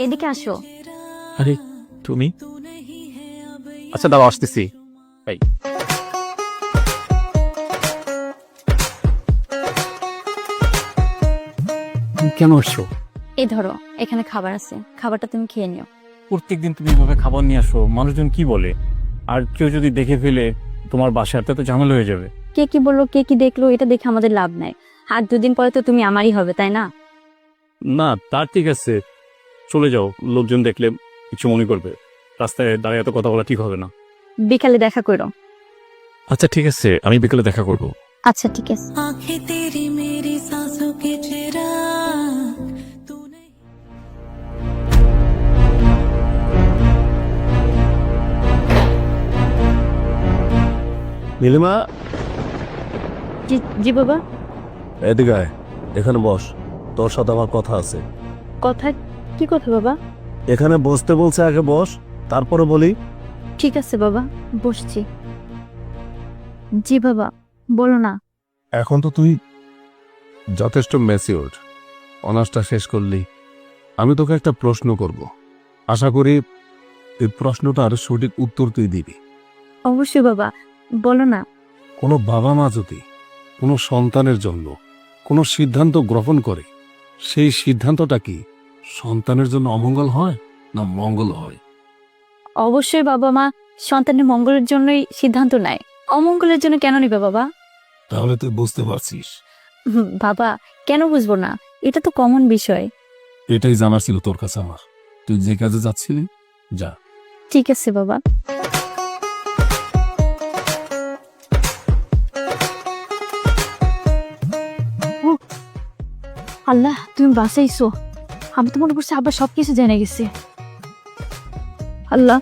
এদিকে আসো। আরে তুমি? আচ্ছা দাও আসতেছি। এই তুমি কেন আসছো? এই ধরো, এখানে খাবার আছে, খাবারটা তুমি খেয়ে নিও। প্রত্যেকদিন তুমি এভাবে খাবার নিয়ে আসো, মানুষজন কি বলে? আর কেউ যদি দেখে ফেলে তোমার বাসাতে তো ঝামেলা হয়ে যাবে। কে কি বললো, কে কি দেখলো, এটা দেখে আমাদের লাভ নাই। আর দুদিন পরে তো তুমি আমারই হবে, তাই না? না তার ঠিক আছে, চলে যাও, লোকজন দেখলে কিছু মনে করবে। রাস্তায় দাঁড়িয়ে এত কথা বলা ঠিক হবে না। বিকালে দেখা করো। আচ্ছা ঠিক আছে, আমি বিকেলে দেখা করব। আচ্ছা ঠিক আছে। आंखें तेरी मेरी सांसों के चिराग तूने নীলিমা, জি জি বাবা। এদিকে আয়, এখানে বস, তোর সাথে আমার কথা আছে। কথা? কি কথা বাবা? এখানে বসতে বলছে, আগে বস, তারপরে বলি। ঠিক আছে বাবা, বসছি। জি বাবা, বলো না। এখন তো তুই যথেষ্ট ম্যাচিওর, অনার্সটা শেষ করলি। আমি তোকে একটা প্রশ্ন করব, আশা করি এই প্রশ্নটার সঠিক উত্তর তুই দিবি। অবশ্যই বাবা, বলো না। কোনো বাবা মা যদি কোনো সন্তানের জন্য কোনো সিদ্ধান্ত গ্রহণ করে, সেই সিদ্ধান্তটা কি সন্তানের জন্য অমঙ্গল হয় না মঙ্গল হয়? অবশ্যই বাবা মা সন্তানের মঙ্গলের জন্যই সিদ্ধান্ত নেয়, অমঙ্গলের জন্য কেন নিবে বাবা? তাহলে তুই বুঝতে পারছিস। বাবা, কেন বুঝবো না? এটা তো কমন বিষয়। এটাই জানার ছিল তোর কাছে আমার। তুই যে কাজে যাচ্ছিলি যা। ঠিক আছে বাবা। ও, আল্লাহ তুমি বাঁচাইছো। আমি তো মনে করছি আবার সবকিছু জেনে গেছি। আল্লাহ